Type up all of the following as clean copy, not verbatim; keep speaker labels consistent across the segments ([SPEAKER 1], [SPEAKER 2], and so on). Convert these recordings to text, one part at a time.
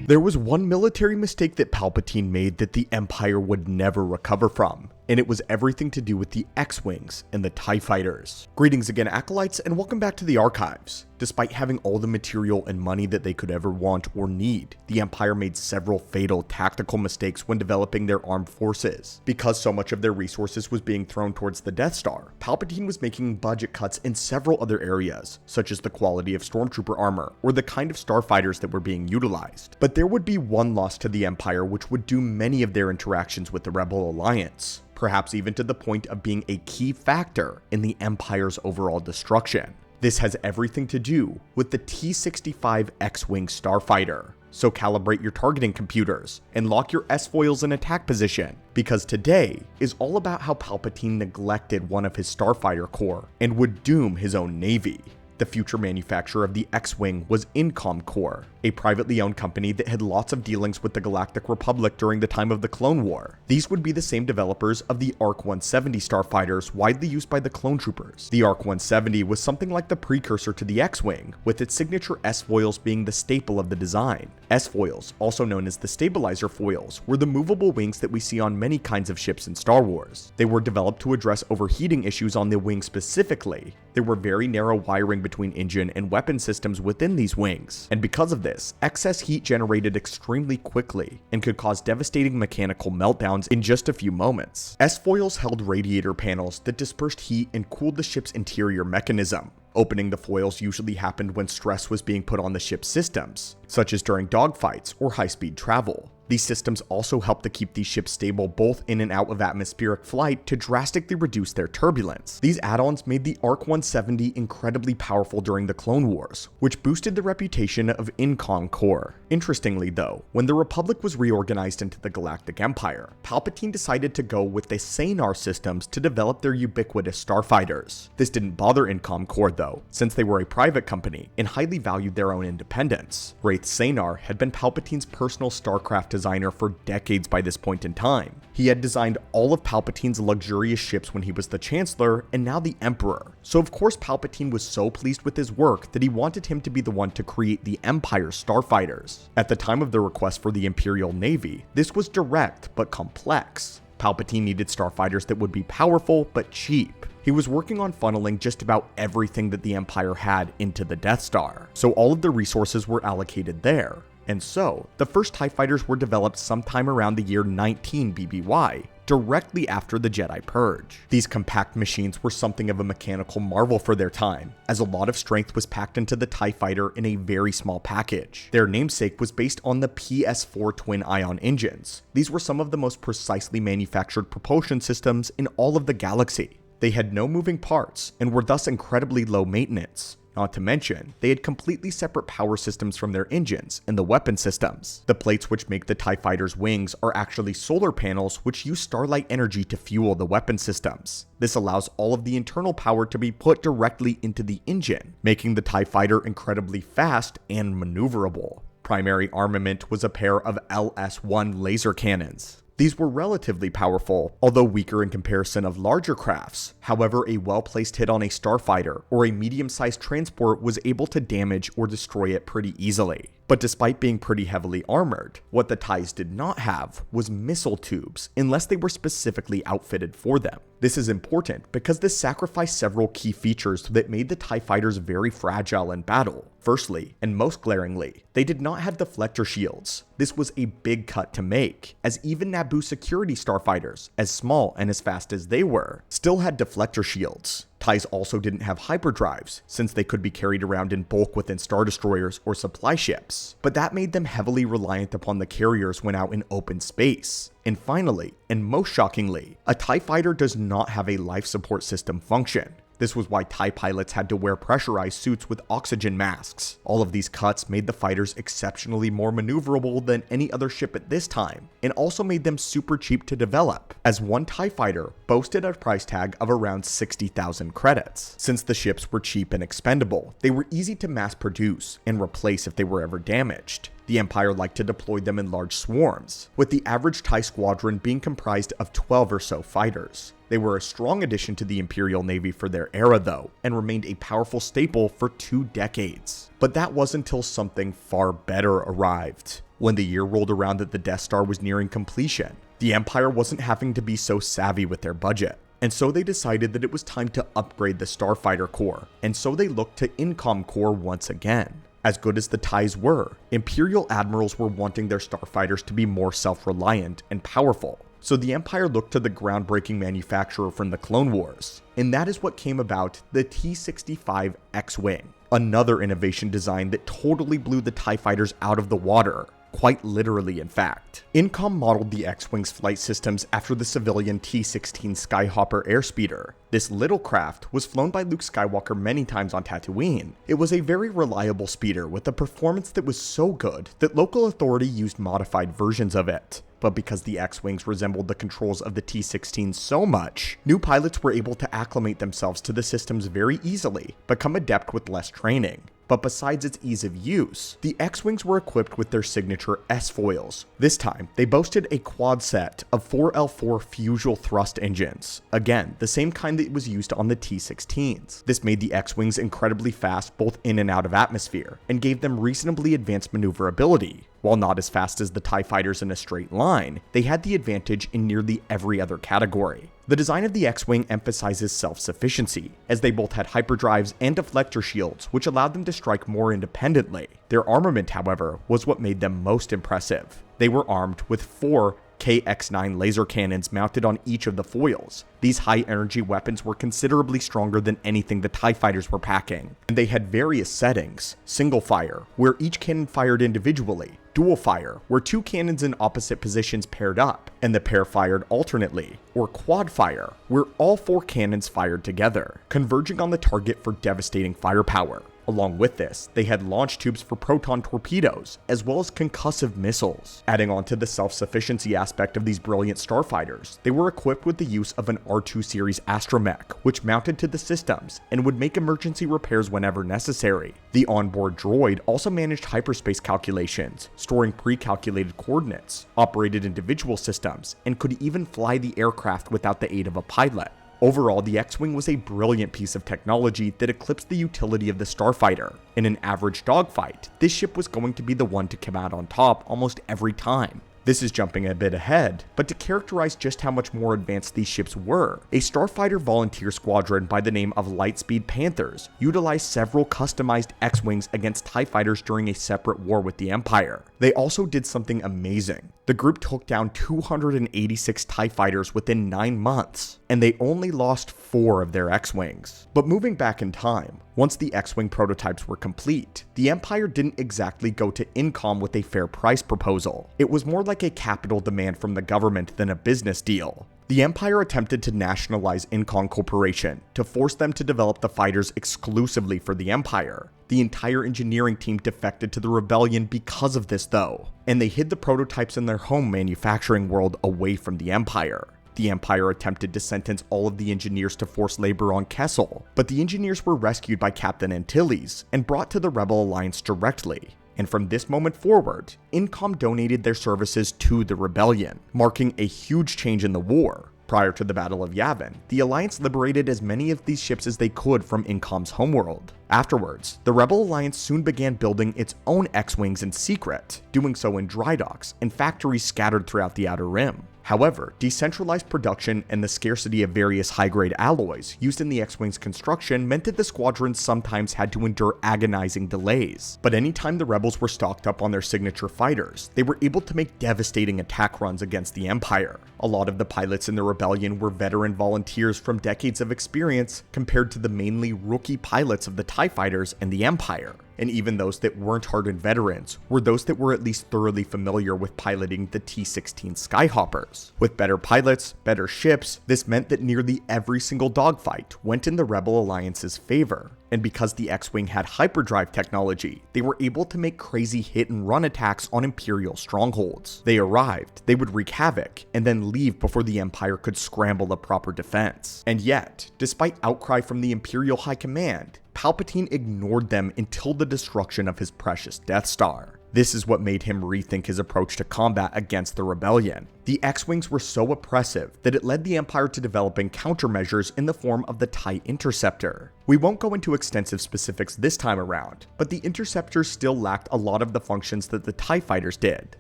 [SPEAKER 1] There was one military mistake that Palpatine made that the Empire would never recover from, and it was everything to do with the X-Wings and the TIE Fighters. Greetings again, Acolytes, and welcome back to the Archives. Despite having all the material and money that they could ever want or need, the Empire made several fatal tactical mistakes when developing their armed forces. Because so much of their resources was being thrown towards the Death Star, Palpatine was making budget cuts in several other areas, such as the quality of stormtrooper armor or the kind of starfighters that were being utilized. But there would be one loss to the Empire which would doom many of their interactions with the Rebel Alliance, perhaps even to the point of being a key factor in the Empire's overall destruction. This has everything to do with the T-65 X-Wing starfighter. So calibrate your targeting computers and lock your S-foils in attack position, because today is all about how Palpatine neglected one of his starfighter corps and would doom his own navy. The future manufacturer of the X-Wing was Incom Corps, a privately owned company that had lots of dealings with the Galactic Republic during the time of the Clone War. These would be the same developers of the ARC-170 starfighters widely used by the clone troopers. The ARC-170 was something like the precursor to the X-Wing, with its signature S-foils being the staple of the design. S-foils, also known as the stabilizer foils, were the movable wings that we see on many kinds of ships in Star Wars. They were developed to address overheating issues on the wing specifically. There were very narrow wiring between engine and weapon systems within these wings, and because of this, excess heat generated extremely quickly and could cause devastating mechanical meltdowns in just a few moments. S-foils held radiator panels that dispersed heat and cooled the ship's interior mechanism. Opening the foils usually happened when stress was being put on the ship's systems, such as during dogfights or high-speed travel. These systems also help to keep these ships stable both in and out of atmospheric flight to drastically reduce their turbulence. These add-ons made the ARC-170 incredibly powerful during the Clone Wars, which boosted the reputation of Incom Corps. Interestingly though, when the Republic was reorganized into the Galactic Empire, Palpatine decided to go with the Sanar systems to develop their ubiquitous starfighters. This didn't bother Incom Corps though, since they were a private company and highly valued their own independence. Wraith Sanar had been Palpatine's personal starcraft designer for decades by this point in time. He had designed all of Palpatine's luxurious ships when he was the Chancellor and now the Emperor. So of course Palpatine was so pleased with his work that he wanted him to be the one to create the Empire's starfighters. At the time of the request for the Imperial Navy, this was direct but complex. Palpatine needed starfighters that would be powerful but cheap. He was working on funneling just about everything that the Empire had into the Death Star, so all of the resources were allocated there. And so, the first TIE Fighters were developed sometime around the year 19 BBY, directly after the Jedi Purge. These compact machines were something of a mechanical marvel for their time, as a lot of strength was packed into the TIE Fighter in a very small package. Their namesake was based on the PS4 twin-ion engines. These were some of the most precisely manufactured propulsion systems in all of the galaxy. They had no moving parts, and were thus incredibly low maintenance. Not to mention, they had completely separate power systems from their engines and the weapon systems. The plates which make the TIE Fighter's wings are actually solar panels which use starlight energy to fuel the weapon systems. This allows all of the internal power to be put directly into the engine, making the TIE Fighter incredibly fast and maneuverable. Primary armament was a pair of LS-1 laser cannons. These were relatively powerful, although weaker in comparison of larger crafts. However, a well-placed hit on a starfighter or a medium-sized transport was able to damage or destroy it pretty easily. But despite being pretty heavily armored, what the TIEs did not have was missile tubes, unless they were specifically outfitted for them. This is important because this sacrificed several key features that made the TIE Fighters very fragile in battle. Firstly, and most glaringly, they did not have deflector shields. This was a big cut to make, as even Naboo security starfighters, as small and as fast as they were, still had deflector shields. TIEs also didn't have hyperdrives, since they could be carried around in bulk within Star Destroyers or supply ships, but that made them heavily reliant upon the carriers when out in open space. And finally, and most shockingly, a TIE Fighter does not have a life support system function. This was why TIE pilots had to wear pressurized suits with oxygen masks. All of these cuts made the fighters exceptionally more maneuverable than any other ship at this time, and also made them super cheap to develop, as one TIE fighter boasted a price tag of around 60,000 credits. Since the ships were cheap and expendable, they were easy to mass produce and replace if they were ever damaged. The Empire liked to deploy them in large swarms, with the average TIE squadron being comprised of 12 or so fighters. They were a strong addition to the Imperial Navy for their era though, and remained a powerful staple for 2 decades. But that was until something far better arrived. When the year rolled around that the Death Star was nearing completion, the Empire wasn't having to be so savvy with their budget. And so they decided that it was time to upgrade the Starfighter core, and so they looked to Incom core once again. As good as the TIEs were, Imperial admirals were wanting their starfighters to be more self-reliant and powerful. So the Empire looked to the groundbreaking manufacturer from the Clone Wars, and that is what came about, the T-65 X-Wing. Another innovation design that totally blew the TIE fighters out of the water. Quite literally, in fact. Incom modeled the X-Wing's flight systems after the civilian T-16 Skyhopper airspeeder. This little craft was flown by Luke Skywalker many times on Tatooine. It was a very reliable speeder with a performance that was so good that local authority used modified versions of it. But because the X-Wings resembled the controls of the T-16 so much, new pilots were able to acclimate themselves to the systems very easily, become adept with less training. But besides its ease of use, the X-Wings were equipped with their signature S-foils. This time, they boasted a quad set of 4L4 fusible thrust engines. Again, the same kind that was used on the T-16s. This made the X-Wings incredibly fast both in and out of atmosphere, and gave them reasonably advanced maneuverability. While not as fast as the TIE fighters in a straight line, they had the advantage in nearly every other category. The design of the X-Wing emphasizes self-sufficiency, as they both had hyperdrives and deflector shields, which allowed them to strike more independently. Their armament, however, was what made them most impressive. They were armed with 4 KX-9 laser cannons mounted on each of the foils. These high-energy weapons were considerably stronger than anything the TIE fighters were packing, and they had various settings: single fire, where each cannon fired individually, dual fire, where 2 cannons in opposite positions paired up, and the pair fired alternately, or quad fire, where all 4 cannons fired together, converging on the target for devastating firepower. Along with this, they had launch tubes for proton torpedoes, as well as concussive missiles. Adding on to the self-sufficiency aspect of these brilliant starfighters, they were equipped with the use of an R2 series astromech, which mounted to the systems and would make emergency repairs whenever necessary. The onboard droid also managed hyperspace calculations, storing pre-calculated coordinates, operated individual systems, and could even fly the aircraft without the aid of a pilot. Overall, the X-Wing was a brilliant piece of technology that eclipsed the utility of the Starfighter. In an average dogfight, this ship was going to be the one to come out on top almost every time. This is jumping a bit ahead, but to characterize just how much more advanced these ships were, a Starfighter volunteer squadron by the name of Lightspeed Panthers utilized several customized X-Wings against TIE fighters during a separate war with the Empire. They also did something amazing. The group took down 286 TIE fighters within 9 months, and they only lost 4 of their X-Wings. But moving back in time, once the X-Wing prototypes were complete, the Empire didn't exactly go to Incom with a fair price proposal. It was more like a capital demand from the government than a business deal. The Empire attempted to nationalize Incom Corporation to force them to develop the fighters exclusively for the Empire. The entire engineering team defected to the rebellion because of this though, and they hid the prototypes in their home manufacturing world away from the Empire. The Empire attempted to sentence all of the engineers to forced labor on Kessel, but the engineers were rescued by Captain Antilles and brought to the Rebel Alliance directly. And from this moment forward, Incom donated their services to the rebellion, marking a huge change in the war. Prior to the Battle of Yavin, the Alliance liberated as many of these ships as they could from Incom's homeworld. Afterwards, the Rebel Alliance soon began building its own X-Wings in secret, doing so in dry docks and factories scattered throughout the Outer Rim. However, decentralized production and the scarcity of various high-grade alloys used in the X-Wing's construction meant that the squadrons sometimes had to endure agonizing delays. But anytime the rebels were stocked up on their signature fighters, they were able to make devastating attack runs against the Empire. A lot of the pilots in the rebellion were veteran volunteers from decades of experience compared to the mainly rookie pilots of the TIE fighters and the Empire. And even those that weren't hardened veterans were those that were at least thoroughly familiar with piloting the T-16 Skyhoppers. With better pilots, better ships, this meant that nearly every single dogfight went in the Rebel Alliance's favor. And because the X-Wing had hyperdrive technology, they were able to make crazy hit-and-run attacks on Imperial strongholds. They arrived, they would wreak havoc, and then leave before the Empire could scramble a proper defense. And yet, despite outcry from the Imperial High Command, Palpatine ignored them until the destruction of his precious Death Star. This is what made him rethink his approach to combat against the rebellion. The X-Wings were so oppressive that it led the Empire to developing countermeasures in the form of the TIE Interceptor. We won't go into extensive specifics this time around, but the Interceptors still lacked a lot of the functions that the TIE fighters did.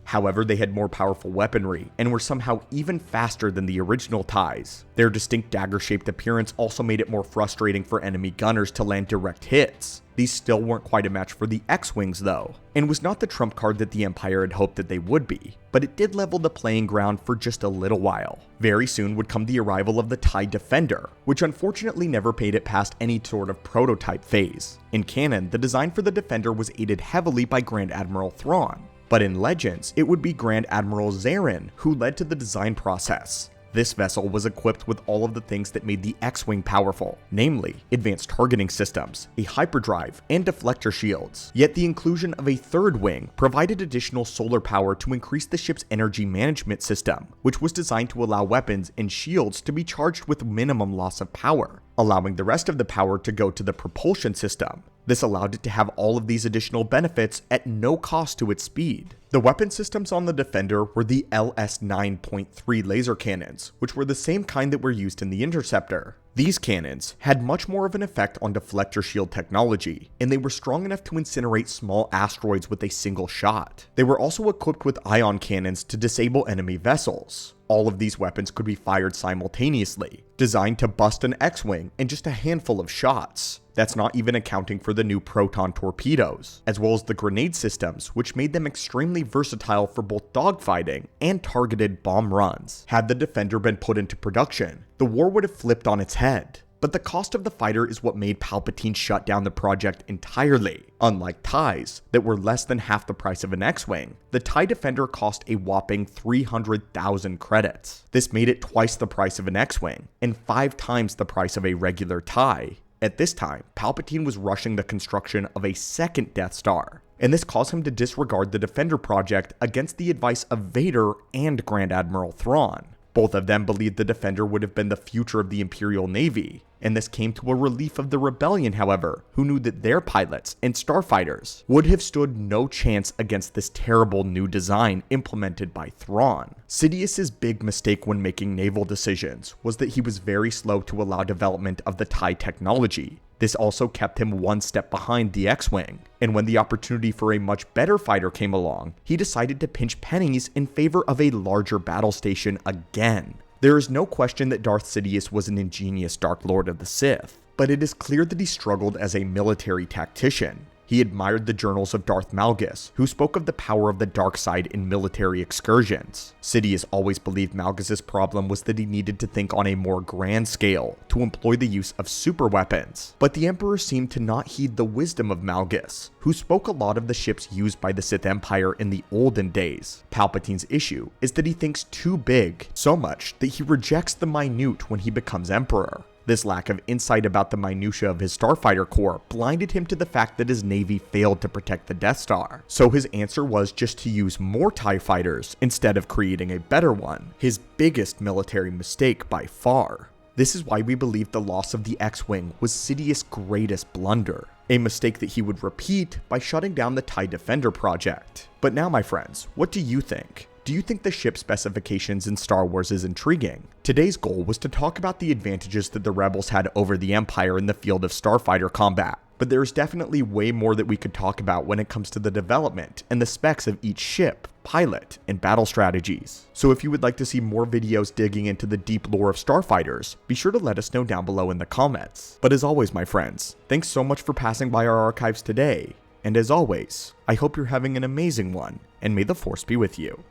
[SPEAKER 1] However, they had more powerful weaponry and were somehow even faster than the original TIEs. Their distinct dagger-shaped appearance also made it more frustrating for enemy gunners to land direct hits. These still weren't quite a match for the X-Wings though, and was not the trump card that the Empire had hoped that they would be, but it did level the playing ground for just a little while. Very soon would come the arrival of the TIE Defender, which unfortunately never made it past any sort of prototype phase. In canon, the design for the Defender was aided heavily by Grand Admiral Thrawn, but in Legends, it would be Grand Admiral Zarin who led to the design process. This vessel was equipped with all of the things that made the X-Wing powerful, namely advanced targeting systems, a hyperdrive, and deflector shields. Yet the inclusion of a third wing provided additional solar power to increase the ship's energy management system, which was designed to allow weapons and shields to be charged with minimum loss of power, allowing the rest of the power to go to the propulsion system. This allowed it to have all of these additional benefits at no cost to its speed. The weapon systems on the Defender were the LS-9.3 laser cannons, which were the same kind that were used in the Interceptor. These cannons had much more of an effect on deflector shield technology, and they were strong enough to incinerate small asteroids with a single shot. They were also equipped with ion cannons to disable enemy vessels. All of these weapons could be fired simultaneously, designed to bust an X-Wing in just a handful of shots. That's not even accounting for the new proton torpedoes, as well as the grenade systems, which made them extremely versatile for both dogfighting and targeted bomb runs. Had the Defender been put into production, the war would have flipped on its head. But the cost of the fighter is what made Palpatine shut down the project entirely. Unlike TIEs, that were less than half the price of an X-Wing, the TIE Defender cost a whopping 300,000 credits. This made it twice the price of an X-Wing, and 5 times the price of a regular TIE. At this time, Palpatine was rushing the construction of a second Death Star, and this caused him to disregard the Defender project against the advice of Vader and Grand Admiral Thrawn. Both of them believed the Defender would have been the future of the Imperial Navy, and this came to a relief of the Rebellion, however, who knew that their pilots and starfighters would have stood no chance against this terrible new design implemented by Thrawn. Sidious's big mistake when making naval decisions was that he was very slow to allow development of the TIE technology. This also kept him one step behind the X-Wing, and when the opportunity for a much better fighter came along, he decided to pinch pennies in favor of a larger battle station again. There is no question that Darth Sidious was an ingenious Dark Lord of the Sith, but it is clear that he struggled as a military tactician. He admired the journals of Darth Malgus, who spoke of the power of the dark side in military excursions. Sidious always believed Malgus's problem was that he needed to think on a more grand scale to employ the use of super weapons. But the Emperor seemed to not heed the wisdom of Malgus, who spoke a lot of the ships used by the Sith Empire in the olden days. Palpatine's issue is that he thinks too big, so much that he rejects the minute when he becomes Emperor. This lack of insight about the minutiae of his starfighter corps blinded him to the fact that his navy failed to protect the Death Star. So his answer was just to use more TIE fighters instead of creating a better one, his biggest military mistake by far. This is why we believe the loss of the X-Wing was Sidious's greatest blunder, a mistake that he would repeat by shutting down the TIE Defender project. But now, my friends, what do you think? Do you think the ship specifications in Star Wars is intriguing? Today's goal was to talk about the advantages that the Rebels had over the Empire in the field of starfighter combat, but there is definitely way more that we could talk about when it comes to the development and the specs of each ship, pilot, and battle strategies. So if you would like to see more videos digging into the deep lore of starfighters, be sure to let us know down below in the comments. But as always, my friends, thanks so much for passing by our archives today, and as always, I hope you're having an amazing one, and may the Force be with you.